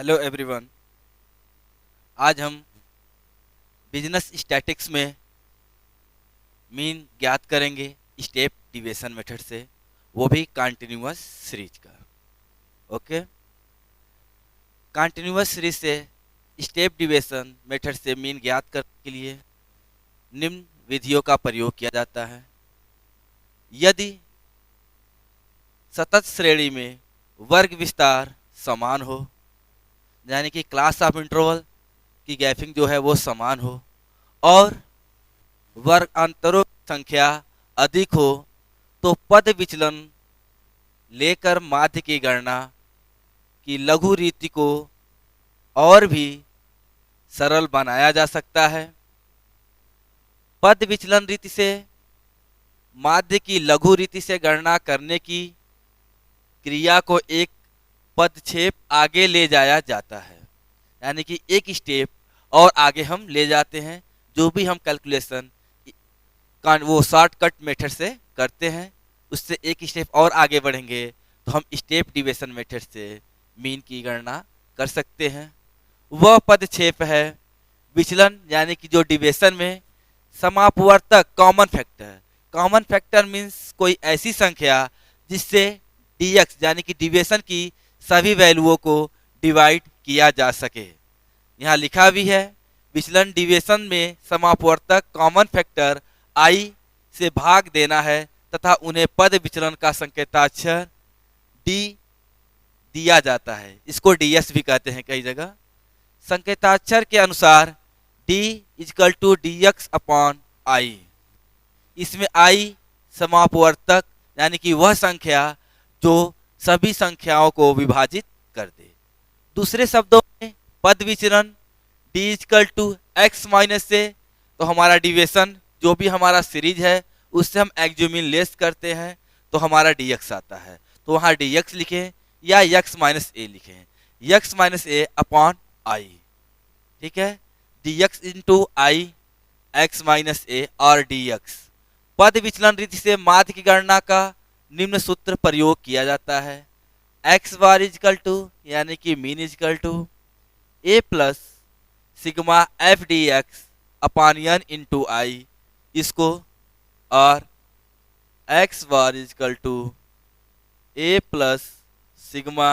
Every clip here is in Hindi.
Hello everyone. आज हम बिजनेस स्टैटिक्स में मीन ज्ञात करेंगे स्टेप डिविएशन मेथड से, वो भी कंटिन्यूअस सीरीज का। ओके, कंटिन्यूअस सीरीज से स्टेप डिविएशन मेथड से मीन ज्ञात करने के लिए निम्न विधियों का प्रयोग किया जाता है। यदि सतत श्रेणी में वर्ग विस्तार समान हो, यानी कि क्लास ऑफ इंटरवल की गैपिंग जो है वो समान हो और वर्ग अंतरों की संख्या अधिक हो, तो पद विचलन लेकर माध्य की गणना की लघु रीति को और भी सरल बनाया जा सकता है। पद विचलन रीति से माध्य की लघु रीति से गणना करने की क्रिया को एक पदक्षेप आगे ले जाया जाता है, यानी कि एक स्टेप और आगे हम ले जाते हैं। जो भी हम कैलकुलेशन वो शॉर्टकट मेथड से करते हैं, उससे एक स्टेप और आगे बढ़ेंगे तो हम स्टेप डिविएशन मेथड से मीन की गणना कर सकते हैं। वह पदक्षेप है विचलन, यानी कि जो डिविएशन में समापवर्तक common factor. Common factor means कोई ऐसी संख्या जिससे dx यानी कि डिविएशन की सभी वैल्यूओं को डिवाइड किया जा सके। यहाँ लिखा भी है विचलन डिविएशन में समापवर्तक कॉमन फैक्टर i से भाग देना है तथा उन्हें पद विचलन का संकेताक्षर d दिया जाता है। इसको ds भी कहते हैं कई जगह। संकेताक्षर के अनुसार d equal to dx upon i। इसमें i समापवर्तक यानी कि वह संख्या जो सभी संख्याओं को विभाजित कर दे। दूसरे शब्दों में पद विचलन d equal to x minus से, तो हमारा डिविएशन जो भी हमारा सीरीज है उससे हम एक्सोमिन लेस करते हैं तो हमारा dx आता है। तो वहाँ dx लिखें या x माइनस ए लिखें, x minus A upon I. ठीक है, dx इंटू आई x माइनस ए और dx। पद विचलन रीति से माध्य की गणना का निम्न सूत्र प्रयोग किया जाता है। x बार इजकल टू यानी कि mean equal to a plus sigma F D X upon N into I. इसको और x bar equal to a plus sigma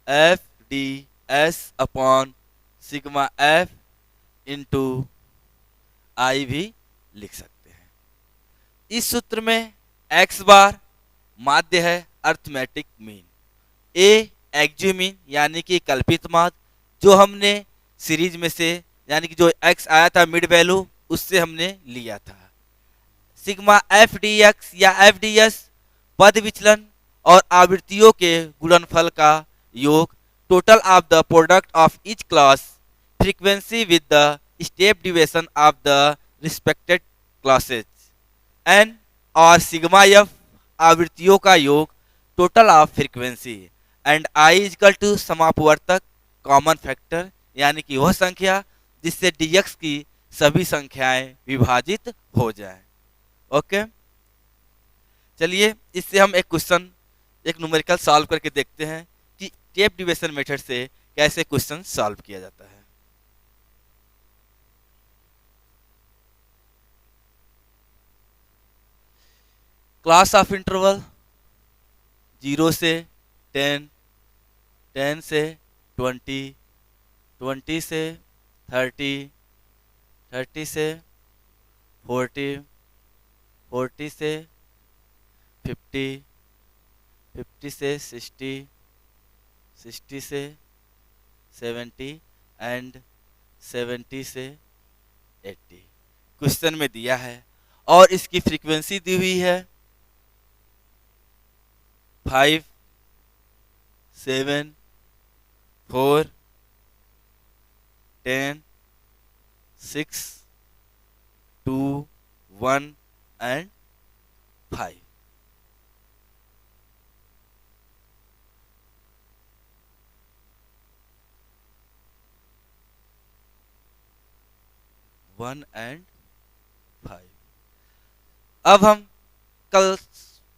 F D S upon sigma F into I भी लिख सकते हैं। इस सूत्र में x बार माध्य है अर्थमेटिक मीन, a एक्सोमिन यानी कि कल्पित माध्य जो हमने सीरीज में से यानी कि जो x आया था मिड वैल्यू उससे हमने लिया था। सिग्मा एफ डी एक्स या एफ डी एस पद विचलन और आवृत्तियों के गुणनफल का योग, total of the product of each class frequency with the step deviation of the respected classes. N और सिग्मा एफ आवृत्तियों का योग, total of frequency. And I equal to समापवर्तक कॉमन फैक्टर यानी कि वह संख्या जिससे dx की सभी संख्याएं विभाजित हो जाए। ओके, चलिए इससे हम एक क्वेश्चन एक न्यूमेरिकल सॉल्व करके देखते हैं कि स्टेप डिविएशन मेथड से कैसे क्वेश्चन सॉल्व किया जाता है। क्लास ऑफ इंटरवल 0 से 10, 10 से 20, 20 से 30, 30 से 40, 40 से 50, 50 से 60, 60 से 70 एंड 70 से 80 क्वेश्चन में दिया है और इसकी फ्रीक्वेंसी दी हुई है 5, 7, 4, 10, 6, 2, 1 एंड 5। अब हम कल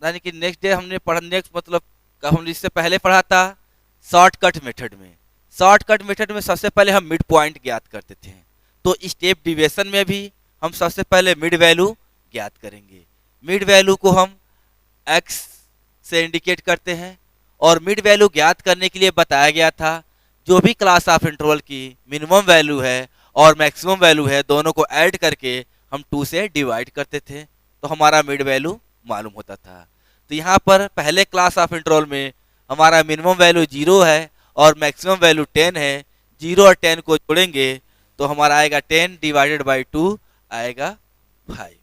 यानी कि नेक्स्ट डे हमने पढ़ा, नेक्स्ट मतलब हम इससे पहले पढ़ा था शॉर्टकट मेथड में। शॉर्टकट मेथड में सबसे पहले हम मिड पॉइंट ज्ञात करते थे, तो स्टेप डिविएशन में भी हम सबसे पहले मिड वैल्यू ज्ञात करेंगे। मिड वैल्यू को हम x से इंडिकेट करते हैं, और मिड वैल्यू ज्ञात करने के लिए बताया गया था जो भी क्लास ऑफ इंटरवल की मिनिमम वैल्यू है और मैक्सिमम वैल्यू है दोनों को ऐड करके हम 2 से डिवाइड करते थे, तो हमारा मिड वैल्यू मालूम होता था। तो यहाँ पर पहले क्लास ऑफ इंटरवल में हमारा मिनिमम वैल्यू 0 है और मैक्सिमम वैल्यू 10 है। 0 और 10 को जोड़ेंगे तो हमारा आएगा 10 डिवाइडेड बाई 2 आएगा 5।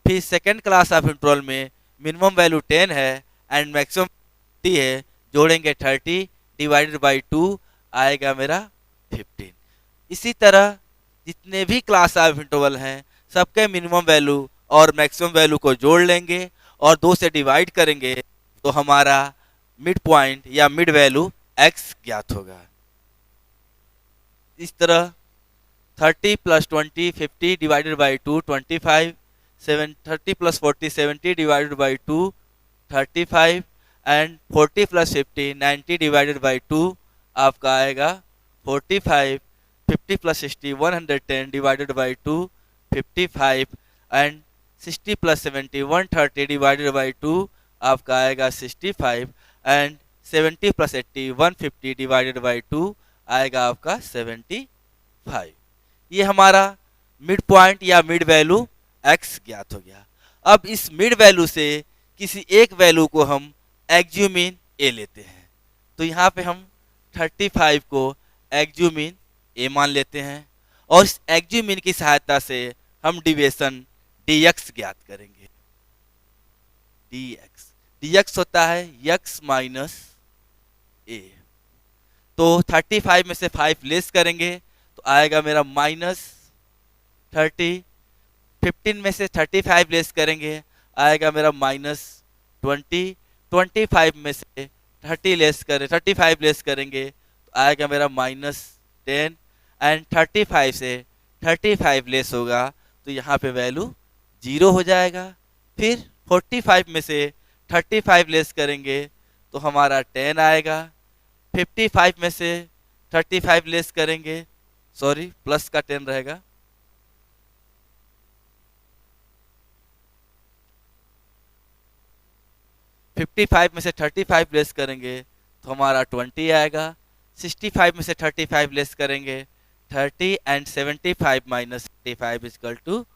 फिर सेकेंड क्लास ऑफ इंटरवल में मिनिमम वैल्यू 10 है एंड मैक्सिमम 30 है, जोड़ेंगे 30 डिवाइडेड बाई 2 आएगा मेरा 15। इसी तरह जितने भी क्लास ऑफ इंटरवल हैं सबके मिनिमम वैल्यू और मैक्सिमम वैल्यू को जोड़ लेंगे और 2 से डिवाइड करेंगे तो हमारा मिड पॉइंट या मिड वैल्यू x ज्ञात होगा। इस तरह 30 plus 20 50 divided by 2 25, 30 plus 40 70 divided by 2 35 and 40 plus 50 90 divided by 2 आपका आएगा 45, 50 plus 60 110 divided by 2 55 and 60 plus 70 130 divided by 2 आपका आएगा 65 एंड 70 प्लस 80 150 डिवाइडेड बाई 2 आएगा आपका 75। ये हमारा मिड पॉइंट या मिड वैल्यू x ज्ञात हो गया। अब इस मिड वैल्यू से किसी एक वैल्यू को हम एक्ज्यूमिन a लेते हैं, तो यहाँ पे हम 35 को एक्ज्यूमिन a मान लेते हैं और इस एक्ज्यूमिन की सहायता से हम डिविएशन dx ज्ञात करेंगे। dx होता है x माइनस a, तो 35 में से 5 लेस करेंगे तो आएगा मेरा -30, 15 में से 35 लेस करेंगे आएगा मेरा -20, 25 में से 35 लेस करेंगे तो आएगा मेरा -10 एंड 35 से 35 लेस होगा तो यहाँ पे वैल्यू 0 हो जाएगा। फिर 45 में से 35 लेस करेंगे तो हमारा 10 आएगा। 55 में से 35 लेस करेंगे, सॉरी प्लस का 10 रहेगा, $55 में से 35 लेस करेंगे तो हमारा 20 आएगा। 65 में से 35 लेस करेंगे 30 एंड 75 माइनस 35 इक्वल टू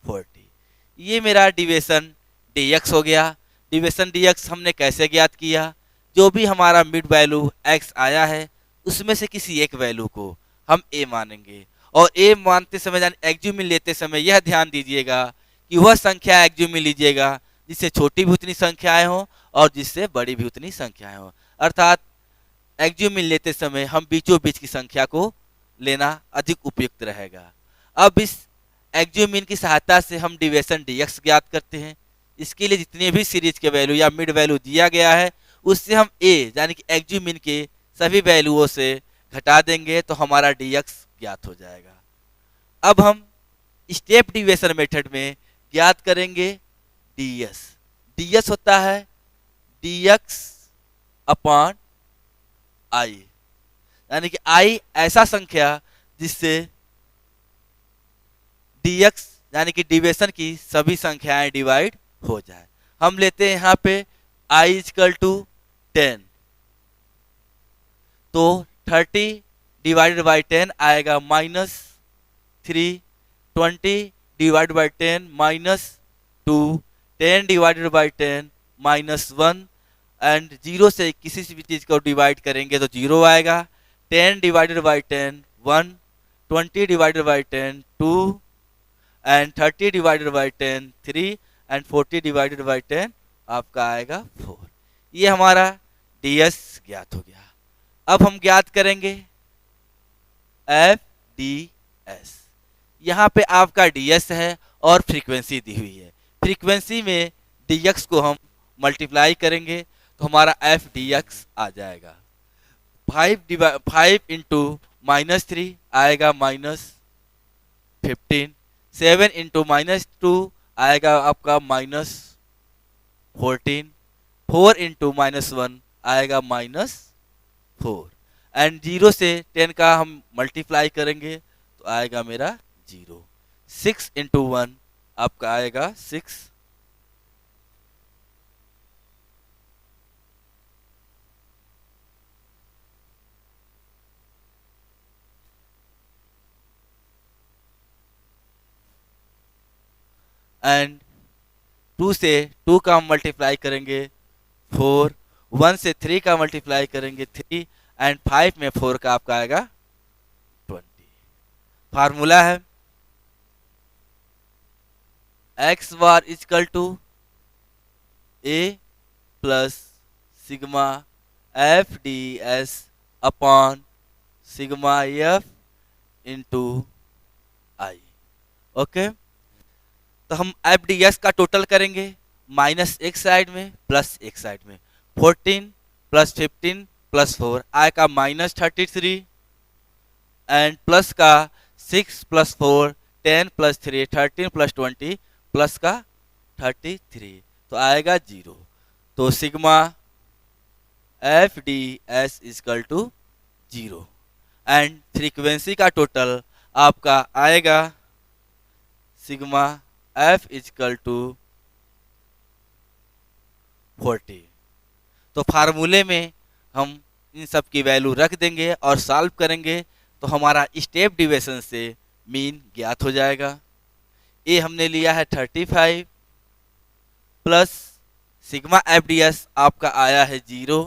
40। ये मेरा डिविएशन dx हो गया। डिविएशन dx हमने कैसे ज्ञात किया? जो भी हमारा मिड वैल्यू x आया है उसमें से किसी एक वैल्यू को हम a मानेंगे, और a मानते समय यानी एक्ज्यूमिन लेते समय यह ध्यान दीजिएगा कि वह संख्या एक्ज्यूमिन लीजिएगा जिससे छोटी भी उतनी संख्याएं हों और जिससे बड़ी भी उतनी संख्याएं हों। अर्थात एक्ज्यूमिन लेते समय हम बीचों बीच की संख्या को लेना अधिक उपयुक्त रहेगा। अब इस एक्ज्यूमिन की सहायता से हम डिविएशन dx ज्ञात करते हैं। इसके लिए जितने भी सीरीज के वैल्यू या मिड वैल्यू दिया गया है उससे हम a यानी कि एक्ज्यूमिन के सभी वैल्यूओं से घटा देंगे तो हमारा dx ज्ञात हो जाएगा। अब हम स्टेप डिविएशन मेथड में ज्ञात करेंगे ds। ds होता है dx अपॉन i, यानी कि i ऐसा संख्या जिससे dx यानी कि डिविएशन की सभी संख्याएं डिवाइड हो जाए। हम लेते हैं यहाँ पे i इक्वल टू 10, तो 30 डिवाइडेड बाई 10 आएगा -3, 20 divided by 10 -2, 10 divided by 10 -1 and 0 से किसी भी चीज़ को डिवाइड करेंगे तो 0 आएगा। 10 divided by 10 1, 20 divided by 10 2 and 30 divided by 10 3 and 40 divided by 10 आपका आएगा 4। ये हमारा ds ज्ञात हो गया। अब हम ज्ञात करेंगे fds। यहाँ पे आपका ds है और फ्रीक्वेंसी दी हुई है। फ्रीक्वेंसी में dx को हम मल्टीप्लाई करेंगे तो हमारा fdx आ जाएगा। 5 इंटू -3 आएगा -15, 7 इंटू -2 आएगा आपका -14, 4 इंटू -1 आएगा -4 एंड 0 से 10 का हम मल्टीप्लाई करेंगे तो आएगा मेरा 0। 6 इंटू 1 आपका आएगा 6। एंड 2 से 2 का हम मल्टीप्लाई करेंगे 4। 1 से 3 का मल्टीप्लाई करेंगे 3 एंड 5 में 4 का आपका आएगा 20। फार्मूला है x bar equal to A plus sigma F D S upon sigma F into I. Okay, तो हम एफ डी एस का टोटल करेंगे माइनस एक साइड में प्लस एक साइड में। 14 प्लस 15 प्लस 4 आएगा माइनस 33 एंड प्लस का 6 प्लस 4 10 प्लस 3 13 प्लस 20 प्लस का 33 तो आएगा 0। तो sigma F D s equal to 0 and frequency का टोटल आपका आएगा सिग्मा एफ इजकल टू 40। तो फार्मूले में हम इन सब की वैल्यू रख देंगे और सॉल्व करेंगे तो हमारा स्टेप डिविजन से मीन ज्ञात हो जाएगा। ए हमने लिया है 35 plus sigma F D S आपका आया है 0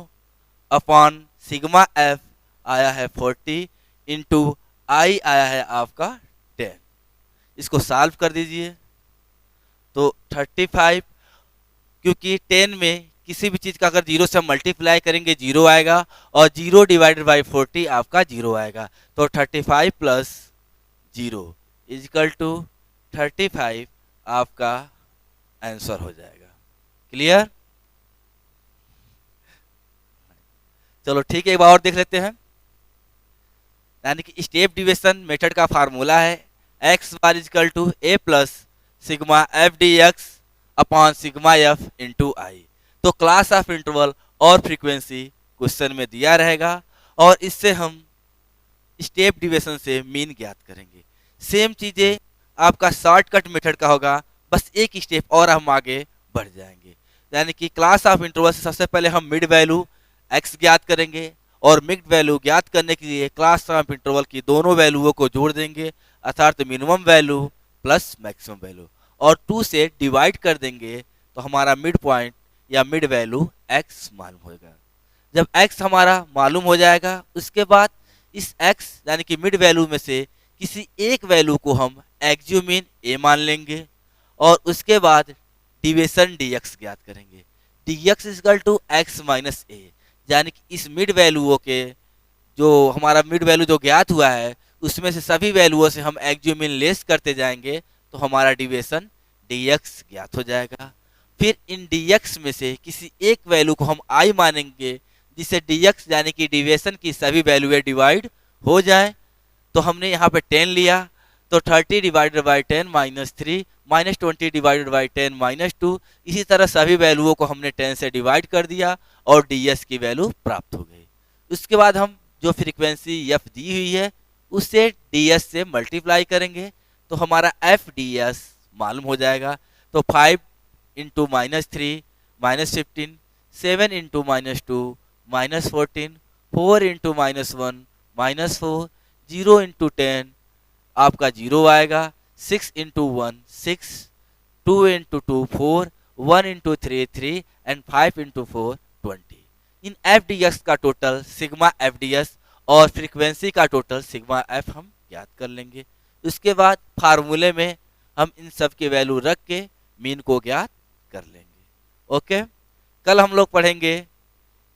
अपॉन सिग्मा एफ आया है 40 इंटू आई आया है आपका 10। इसको सॉल्व कर दीजिए तो 35, क्योंकि 10 में किसी भी चीज़ का अगर 0 से मल्टीप्लाई करेंगे 0 आएगा और 0 डिवाइडेड बाई 40 आपका 0 आएगा। तो 35 प्लस 0 इजकल टू 35 आपका आंसर हो जाएगा। क्लियर? चलो ठीक है, एक बार और देख लेते हैं। यानी कि स्टेप डिविजन मेथड का फार्मूला है x bar equal to A plus sigma F D X upon sigma F into I. तो क्लास ऑफ इंटरवल और फ्रीक्वेंसी क्वेश्चन में दिया रहेगा और इससे हम स्टेप डिविजन से मीन ज्ञात करेंगे। सेम चीज़ें आपका शॉर्टकट मेथड का होगा, बस एक स्टेप और हम आगे बढ़ जाएंगे। यानी कि क्लास ऑफ इंटरवल से सबसे पहले हम मिड वैल्यू एक्स ज्ञात करेंगे और मिड वैल्यू ज्ञात करने के लिए क्लास ऑफ इंटरवल की दोनों वैल्यूओं को जोड़ देंगे, अर्थात minimum value plus maximum value, और 2 से डिवाइड कर देंगे तो हमारा मिड पॉइंट या मिड वैल्यू x मालूम होगा। जब x हमारा मालूम हो जाएगा उसके बाद इस x यानी कि मिड वैल्यू में से किसी एक वैल्यू को हम एक्ज्यूमिन a मान लेंगे और उसके बाद डिविजन dx ज्ञात करेंगे। dx equal to x minus A, यानी कि इस मिड वैल्यूओं के जो हमारा मिड वैल्यू जो ज्ञात हुआ है उसमें से सभी वैल्यूओं से हम एक्ज्यूमिन लेस करते जाएंगे तो हमारा डिविजन dx ज्ञात हो जाएगा। फिर इन dx में से किसी एक वैल्यू को हम i मानेंगे जिससे dx यानी कि डिविजन की सभी वैल्यूएं डिवाइड हो जाए। तो हमने यहाँ पे 10 लिया तो 30 divided by 10 minus 3 minus 20 divided by 10 minus 2। इसी तरह सभी वैल्यूओं को हमने 10 से डिवाइड कर दिया और ds की वैल्यू प्राप्त हो गई। उसके बाद हम जो फ्रीक्वेंसी f दी हुई है उससे ds से मल्टीप्लाई करेंगे तो हमारा एफ डी एस मालूम हो जाएगा। तो 5 into minus 3 minus 15, 7 into minus 2 minus 14, 4 into minus 1 minus 4, 0 into 10 आपका 0 आएगा, 6 into 1 6, 2 into 2 4, 1 into 3 3 and 5 into 4 20। इन एफ डी एक्स का total sigma F D S और फ्रीक्वेंसी का टोटल सिग्मा एफ हम ज्ञात कर लेंगे। उसके बाद फार्मूले में हम इन सब की वैल्यू रख के मीन को ज्ञात कर लेंगे। ओके, कल हम लोग पढ़ेंगे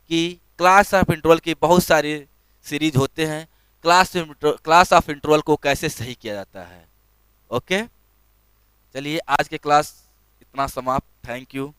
कि क्लास ऑफ इंटरवल की बहुत सारी सीरीज होते हैं, क्लास ऑफ इंटरवल को कैसे सही किया जाता है। ओके, चलिए आज के क्लास इतना समाप्त। Thank you.